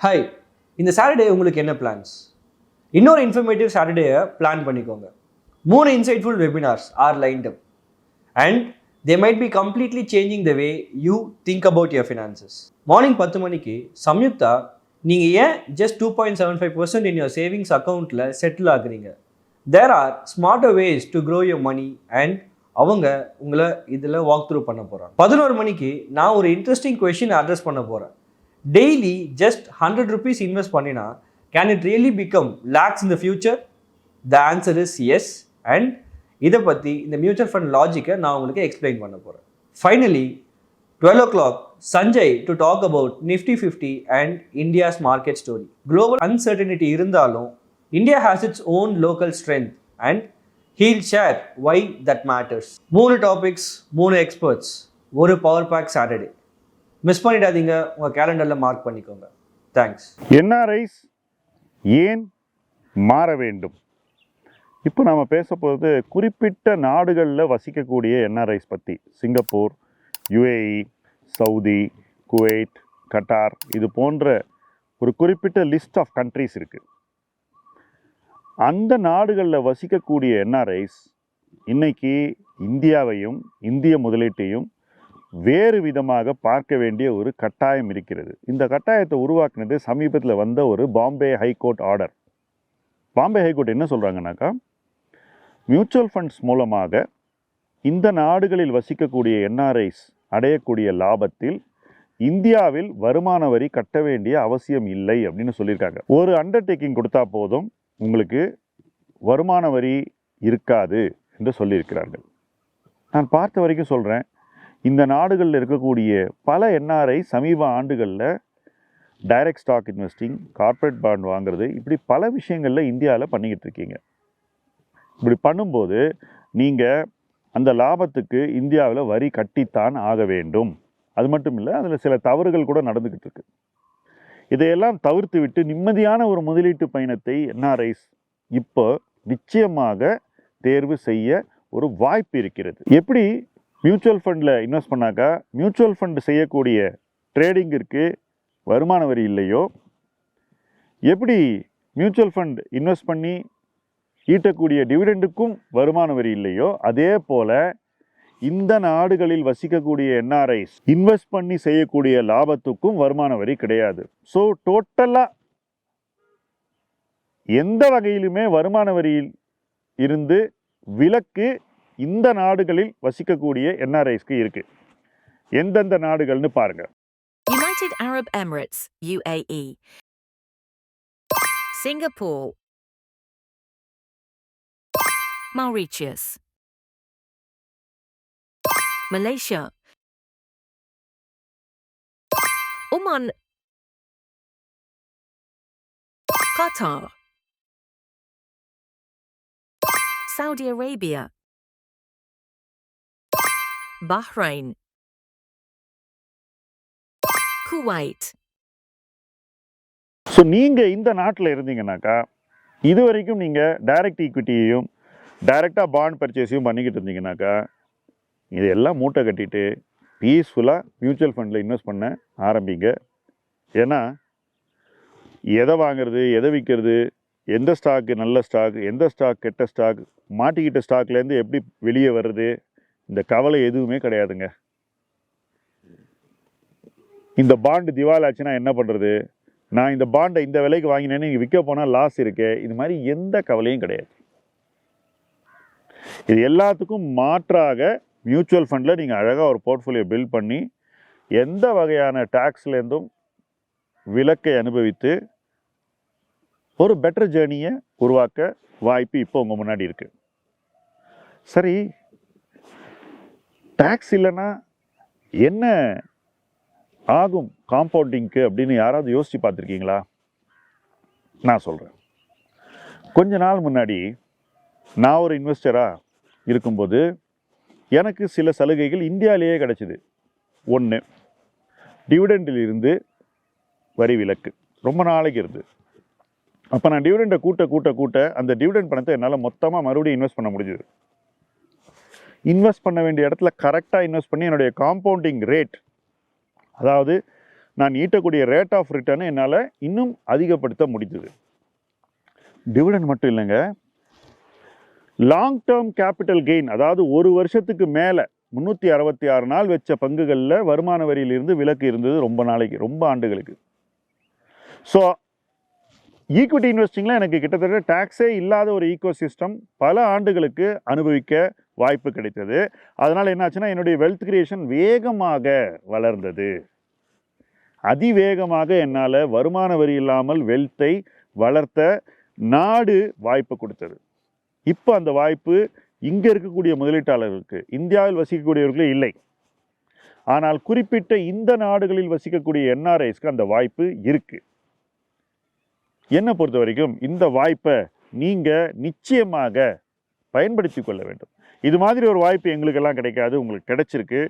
Hi, இந்த Saturday உங்களுக்கு என்ன பிளான்ஸ்? இன்னொரு இன்ஃபர்மேட்டிவ் சாட்டர்டேயை பிளான் பண்ணிக்கோங்க. 3 insightful webinars are lined up and they might be completely changing the way you think about your finances. Morning 10 மணிக்கு சம்யுக்தா நீங்கள் ஏன் ஜஸ்ட் 2.75% இன் யுவர் சேவிங்ஸ் அக்கௌண்ட்டில் settle ஆகுறீங்க, there are smarter ways to grow your money and அவங்க உங்களை இதில் walk through பண்ண போகிறாங்க. 11 மணிக்கு நான் ஒரு இன்ட்ரெஸ்டிங் கொஷின் அட்ரஸ் பண்ண போகிறேன். டெய்லி ஜஸ்ட் 100 rupees இன்வெஸ்ட் பண்ணினா can it really become lakhs in the future? The answer is yes. And இதை பற்றி இந்த மியூச்சுவல் ஃபண்ட் லாஜிக்கை நான் உங்களுக்கு எக்ஸ்பிளைன் பண்ண போகிறேன். Finally 12 o'clock Sanjay to talk about Nifty 50 and India's market story. Global uncertainty இருந்தாலும் India has its own local strength and here's why that matters. 3 topics, 3 experts, ஒரு பவர் பேக் சாட்டர்டே. மிஸ் பண்ணிடாதீங்க, உங்கள் கேலண்டரில் mark பண்ணிக்கோங்க. Thanks. NRIs ஏன் மாற வேண்டும்? இப்போ நாம் பேச போகிறது குறிப்பிட்ட நாடுகளில் வசிக்கக்கூடிய என்ஆர்ஐஸ் பற்றி. Singapore, UAE, Saudi, Kuwait, Qatar, இது போன்ற ஒரு குறிப்பிட்ட லிஸ்ட் ஆஃப் கண்ட்ரிஸ் இருக்குது. அந்த நாடுகளில் வசிக்கக்கூடிய என்ஆர்ஐஸ் இன்னைக்கு இந்தியாவையும் இந்திய முதலீட்டையும் வேறு விதமாக பார்க்க வேண்டிய ஒரு கட்டாயம் இருக்கிறது. இந்த கட்டாயத்தை உருவாக்குனது சமீபத்தில் வந்த ஒரு Bombay high court order. Bombay high court என்ன சொல்கிறாங்கன்னாக்கா, மியூச்சுவல் ஃபண்ட்ஸ் மூலமாக இந்த நாடுகளில் வசிக்கக்கூடிய என்ஆர்ஐஸ் அடையக்கூடிய லாபத்தில் இந்தியாவில் வருமான வரி கட்ட வேண்டிய அவசியம் இல்லை அப்படின்னு சொல்லியிருக்காங்க. ஒரு அண்டர்டேக்கிங் கொடுத்தா போதும், உங்களுக்கு வருமான வரி இருக்காது என்று சொல்லியிருக்கிறார்கள். நான் பார்த்த வரைக்கும் சொல்கிறேன், இந்த நாடுகளில் இருக்கக்கூடிய பல என்ஆர்ஐ சமீப ஆண்டுகளில் direct stock investing, corporate bond வாங்குறது, இப்படி பல விஷயங்களில் இந்தியாவில் பண்ணிக்கிட்டு இருக்கீங்க. இப்படி பண்ணும்போது நீங்கள் அந்த லாபத்துக்கு இந்தியாவில் வரி கட்டித்தான் ஆக வேண்டும். அது மட்டும் இல்லை, அதில் சில தவறுகள் கூட நடந்துக்கிட்டு இருக்கு. இதையெல்லாம் தவிர்த்து விட்டு நிம்மதியான ஒரு முதலீட்டு பயணத்தை என்ஆர்ஐஸ் இப்போ நிச்சயமாக தேர்வு செய்ய ஒரு வாய்ப்பு இருக்கிறது. எப்படி மியூச்சுவல் ஃபண்டில் இன்வெஸ்ட் பண்ணாக்கா மியூச்சுவல் ஃபண்ட் செய்யக்கூடிய ட்ரேடிங்கிற்கு வருமான வரி இல்லையோ, எப்படி மியூச்சுவல் ஃபண்ட் இன்வெஸ்ட் பண்ணி ஈட்டக்கூடிய டிவிடெண்டுக்கும் வருமான வரி இல்லையோ, அதே போல் இந்த நாடுகளில் வசிக்கக்கூடிய என்ஆர்ஐஸ் இன்வெஸ்ட் பண்ணி செய்யக்கூடிய லாபத்துக்கும் வருமான வரி கிடையாது. ஸோ டோட்டலாக எந்த வகையிலுமே வருமான வரியில் இருந்து விலக்கு இந்த நாடுகளில் வசிக்கக்கூடிய என்ஆர்ஐஸ்க்கு இருக்கு. எந்தெந்த நாடுகள்னு பாருங்க. United Arab Emirates, UAE, Singapore, Mauritius, Malaysia, Oman, Qatar, Saudi Arabia, Bahrain, Kuwait. So நீங்கள் இந்த நாட்டில் இருந்தீங்கன்னாக்கா இது வரைக்கும் நீங்கள் டைரக்ட் ஈக்விட்டியையும் டைரெக்டாக பாண்ட் பர்ச்சேஸையும் பண்ணிக்கிட்டு இருந்தீங்கன்னாக்கா இதெல்லாம் மூட்டை கட்டிட்டு பீஸ்ஃபுல்லாக மியூச்சுவல் ஃபண்டில் இன்வெஸ்ட் பண்ண ஆரம்பிங்க. ஏன்னா எதை வாங்கிறது, எதை விற்கிறது, எந்த ஸ்டாக்கு நல்ல ஸ்டாக், எந்த ஸ்டாக் கெட்ட ஸ்டாக், மாட்டிக்கிட்ட ஸ்டாக்லேருந்து எப்படி வெளியே வர்றது, இந்த கவலை எதுவுமே கிடையாதுங்க. இந்த பாண்டு திவால் ஆச்சுன்னா என்ன பண்ணுறது, நான் இந்த பாண்டை இந்த விலைக்கு வாங்கினேன்னு நீங்கள் விற்க போனால் லாஸ் இருக்கு, இது மாதிரி எந்த கவலையும் கிடையாது. இது எல்லாத்துக்கும் மாற்றாக மியூச்சுவல் ஃபண்டில் நீங்கள் அழகாக ஒரு போர்ட்ஃபோலியோ பில்ட் பண்ணி எந்த வகையான டேக்ஸ்லேருந்தும் விலக்கை அனுபவித்து ஒரு பெட்டர் ஜேர்னியை உருவாக்க வாய்ப்பு இப்போ உங்கள் முன்னாடி இருக்குது. சரி, டேக்ஸ் இல்லைன்னா என்ன ஆகும் காம்பவுண்டிங்க்கு அப்படின்னு யாராவது யோசித்து பார்த்துருக்கீங்களா? நான் சொல்கிறேன். கொஞ்ச நாள் முன்னாடி நான் ஒரு இன்வெஸ்டராக இருக்கும்போது எனக்கு சில சலுகைகள் இந்தியாவிலேயே கிடச்சிது. ஒன்று, டிவிடெண்டில் இருந்து வரி விலக்கு ரொம்ப நாளைக்கு இருந்து. அப்போ நான் டிவிடெண்டை கூட்ட அந்த டிவிடெண்ட் பணத்தை என்னால் மொத்தமாக மறுபடியும் இன்வெஸ்ட் பண்ண முடிஞ்சுது. இன்வெஸ்ட் பண்ண வேண்டிய இடத்துல கரெக்டாக இன்வெஸ்ட் பண்ணி என்னுடைய காம்பவுண்டிங் ரேட், அதாவது நான் ஈட்டக்கூடிய ரேட் ஆஃப் ரிட்டர்னை என்னால் இன்னும் அதிகப்படுத்த முடிந்தது. டிவிடெண்ட் மட்டும் இல்லைங்க, லாங் டேர்ம் கேபிட்டல் கெயின், அதாவது ஒரு வருஷத்துக்கு மேலே 366 நாள் வச்ச பங்குகளில் வருமான வரியிலிருந்து விலக்கு இருந்தது ரொம்ப நாளைக்கு, ரொம்ப ஆண்டுகளுக்கு. ஸோ ஈக்விட்டி இன்வெஸ்டிங்கில் எனக்கு கிட்டத்தட்ட டேக்ஸே இல்லாத ஒரு ஈகோசிஸ்டம் பல ஆண்டுகளுக்கு அனுபவிக்க வாய்ப்பு கிடைத்தது. அதனால் என்னாச்சுன்னா என்னுடைய வெல்த் கிரியேஷன் வேகமாக வளர்ந்தது. அதிவேகமாக என்னால் வருமான வரி இல்லாமல் வெல்த்தை வளர்த்த நாடு வாய்ப்பு கொடுத்தது. இப்போ அந்த வாய்ப்பு இங்கே இருக்கக்கூடிய முதலீட்டாளர்களுக்கு, இந்தியாவில் வசிக்கக்கூடியவர்களே இல்லை, ஆனால் குறிப்பிட்ட இந்த நாடுகளில் வசிக்கக்கூடிய என்ஆர்ஐஸ்க்கு அந்த வாய்ப்பு இருக்குது. என்னை பொறுத்த வரைக்கும் இந்த வாய்ப்பை நீங்கள் நிச்சயமாக பயன்படுத்தி கொள்ள வேண்டும். இது மாதிரி ஒரு வாய்ப்பு எங்களுக்கெல்லாம் கிடைக்காது, உங்களுக்கு கிடைச்சிருக்கு.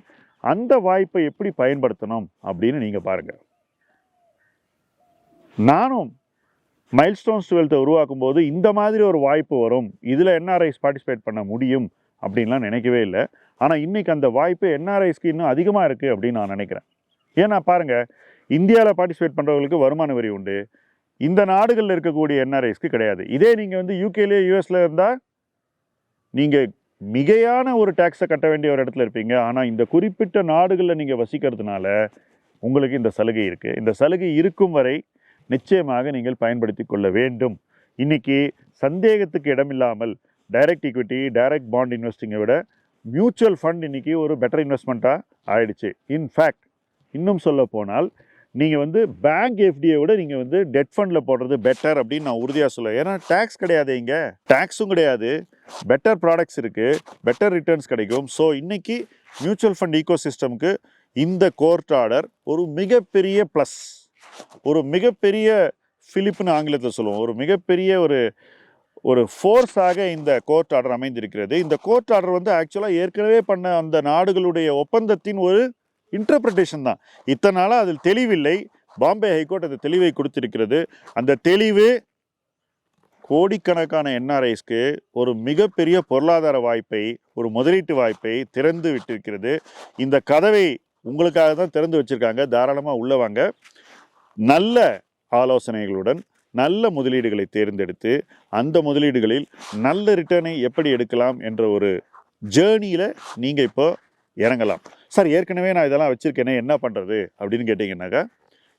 அந்த வாய்ப்பை எப்படி பயன்படுத்தணும் அப்படின்னு நீங்கள் பாருங்கள். நானும் மைல்ஸ்டோன்ஸ் 12 உருவாக்கும் போது இந்த மாதிரி ஒரு வாய்ப்பு வரும், இதில் என்ஆர்ஐஸ் பார்ட்டிசிபேட் பண்ண முடியும் அப்படின்லாம் நினைக்கவே இல்லை. ஆனால் இன்றைக்கி அந்த வாய்ப்பு என்ஆர்ஐஸ்க்கு இன்னும் அதிகமாக இருக்குது அப்படின்னு நான் நினைக்கிறேன். ஏன்னா பாருங்கள், இந்தியாவில் பார்ட்டிசிபேட் பண்ணுறவங்களுக்கு வருமான வரி உண்டு, இந்த நாடுகளில் இருக்கக்கூடிய என்ஆர்ஐஸ்க்கு கிடையாது. இதே நீங்கள் வந்து யூகேலேயே யூஎஸில் இருந்தால் நீங்கள் மிகையான ஒரு டேக்ஸை கட்ட வேண்டிய ஒரு இடத்துல இருப்பீங்க. ஆனால் இந்த குறிப்பிட்ட நாடுகளில் நீங்கள் வசிக்கிறதுனால உங்களுக்கு இந்த சலுகை இருக்குது. இந்த சலுகை இருக்கும் வரை நிச்சயமாக நீங்கள் பயன்படுத்தி கொள்ள வேண்டும். இன்றைக்கி சந்தேகத்துக்கு இடமில்லாமல் டைரக்ட் ஈக்விட்டி, டைரக்ட் பாண்ட் இன்வெஸ்டிங்கை விட மியூச்சுவல் ஃபண்ட் இன்றைக்கி ஒரு பெட்டர் இன்வெஸ்ட்மெண்ட்டாக ஆயிடுச்சு. இன்ஃபேக்ட் இன்னும் சொல்ல போனால் நீங்கள் வந்து பேங்க் எஃப்டியை விட நீங்கள் வந்து டெட் ஃபண்டில் போடுறது பெட்டர் அப்படின்னு நான் உறுதியாக சொல்லுவேன். ஏன்னா டேக்ஸ் கிடையாது, இங்கே டேக்ஸும் கிடையாது, பெட்டர் ப்ராடக்ட்ஸ் இருக்குது, பெட்டர் ரிட்டர்ன்ஸ் கிடைக்கும். ஸோ இன்றைக்கி மியூச்சுவல் ஃபண்ட் ஈகோ சிஸ்டம்க்கு இந்த கோர்ட் ஆர்டர் ஒரு மிகப்பெரிய ப்ளஸ், ஒரு மிகப்பெரிய ஃபிலிப்னு ஆங்கிலத்தில் சொல்லுவோம், ஒரு மிகப்பெரிய ஒரு ஃபோர்ஸாக இந்த கோர்ட் ஆர்டர் அமைந்திருக்கிறது. இந்த கோர்ட் ஆர்டர் வந்து ஆக்சுவலாக ஏற்கனவே பண்ண அந்த நாடுகளுடைய ஒப்பந்தத்தின் ஒரு இன்டர்பிரிட்டேஷன் தான். இத்தனை நாளாக அதில் தெளிவில்லை. பாம்பே ஹைகோர்ட் அந்த தெளிவை கொடுத்திருக்கிறது. அந்த தெளிவு கோடிக்கணக்கான என்ஆர்ஐஸ்க்கு ஒரு மிகப்பெரிய பொருளாதார வாய்ப்பை, ஒரு முதலீட்டு வாய்ப்பை திறந்து விட்டிருக்கிறது. இந்த கதவை உங்களுக்காக தான் திறந்து வச்சுருக்காங்க. தாராளமாக உள்ள வாங்க. நல்ல ஆலோசனைகளுடன் நல்ல முதலீடுகளை தேர்ந்தெடுத்து அந்த முதலீடுகளில் நல்ல ரிட்டர்னை எப்படி எடுக்கலாம் என்ற ஒரு ஜேர்னியில் நீங்கள் இப்போ இறங்கலாம். சார், ஏற்கனவே நான் இதெல்லாம் வச்சுருக்கேனே, என்ன பண்ணுறது அப்படின்னு கேட்டிங்கன்னாக்கா,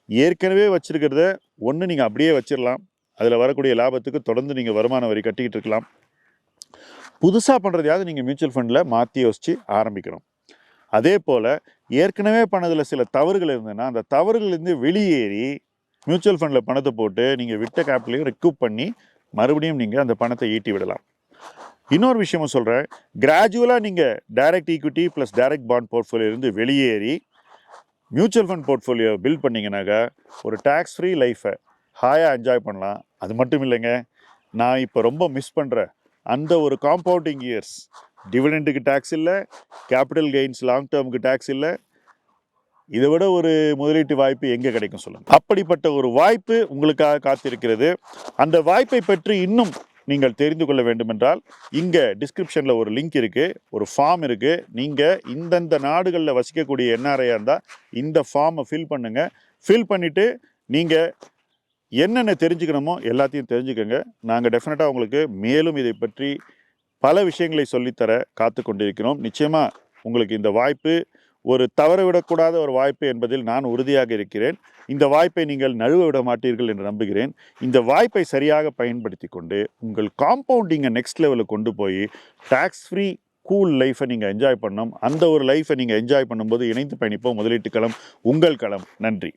ஏற்கனவே வச்சுருக்கிறத ஒன்று நீங்கள் அப்படியே வச்சிடலாம், அதில் வரக்கூடிய லாபத்துக்கு தொடர்ந்து நீங்கள் வருமான வரி கட்டிக்கிட்டு இருக்கலாம். புதுசாக பண்ணுறதையாவது நீங்கள் மியூச்சுவல் ஃபண்டில் மாற்றி யோசித்து ஆரம்பிக்கணும். அதே போல் ஏற்கனவே பண்ணதில் சில தவறுகள் இருந்ததுன்னா அந்த தவறுகளிலிருந்து வெளியேறி மியூச்சுவல் ஃபண்டில் பணத்தை போட்டு நீங்கள் விட்ட கேபிட்டலையும் ரெக்கூப் பண்ணி மறுபடியும் நீங்கள் அந்த பணத்தை ஈட்டி விடலாம். இன்னொரு விஷயமும் சொல்கிறேன், கிராஜுவலாக நீங்கள் direct equity plus direct bond போர்ட்ஃபோலியோலேருந்து வெளியேறி மியூச்சுவல் ஃபண்ட் போர்ட்ஃபோலியோ பில்ட் பண்ணிங்கனாக்கா ஒரு டேக்ஸ் ஃப்ரீ லைஃப்பை ஹாயாக என்ஜாய் பண்ணலாம். அது மட்டும் இல்லைங்க, நான் இப்போ ரொம்ப மிஸ் பண்ணுற அந்த ஒரு காம்பவுண்டிங் இயர்ஸ், டிவிடெண்டுக்கு டேக்ஸ் இல்லை, கேபிட்டல் கெயின்ஸ் லாங் டேர்முக்கு டேக்ஸ் இல்லை, இதை விட ஒரு முதலீட்டு வாய்ப்பு எங்கே கிடைக்கும் சொல்லுங்கள். அப்படிப்பட்ட ஒரு வாய்ப்பு உங்களுக்காக காத்திருக்கிறது. அந்த வாய்ப்பை பற்றி இன்னும் நீங்கள் தெரிந்து கொள்ள வேண்டுமென்றால் இங்கே டிஸ்கிரிப்ஷனில் ஒரு லிங்க் இருக்குது, ஒரு ஃபார்ம் இருக்குது. நீங்கள் இந்தந்த நாடுகளில் வசிக்கக்கூடிய என்ஆர்ஐயாக இருந்தால் இந்த ஃபார்மை ஃபில் பண்ணுங்கள். ஃபில் பண்ணிவிட்டு நீங்கள் என்னென்ன தெரிஞ்சுக்கணுமோ எல்லாத்தையும் தெரிஞ்சுக்கோங்க. நாங்கள் டெஃபினட்டாக உங்களுக்கு மேலும் இதை பற்றி பல விஷயங்களை சொல்லித்தர காத்து கொண்டிருக்கிறோம். நிச்சயமாக உங்களுக்கு இந்த வாய்ப்பு ஒரு தவற விடக்கூடாத ஒரு வாய்ப்பு என்பதில் நான் உறுதியாக இருக்கிறேன். இந்த வாய்ப்பை நீங்கள் நழுவ விட மாட்டீர்கள் என்று நம்புகிறேன். இந்த வாய்ப்பை சரியாக பயன்படுத்தி கொண்டு உங்கள் காம்பவுண்டிங்கை நெக்ஸ்ட் லெவலுக்கு கொண்டு போய் டேக்ஸ் ஃப்ரீ கூல் லைஃப்பை நீங்கள் என்ஜாய் பண்ணணும். அந்த ஒரு லைஃப்பை நீங்கள் என்ஜாய் பண்ணும்போது இணைந்து பயணிப்போம். முதலீட்டு களம் உங்கள் களம். நன்றி.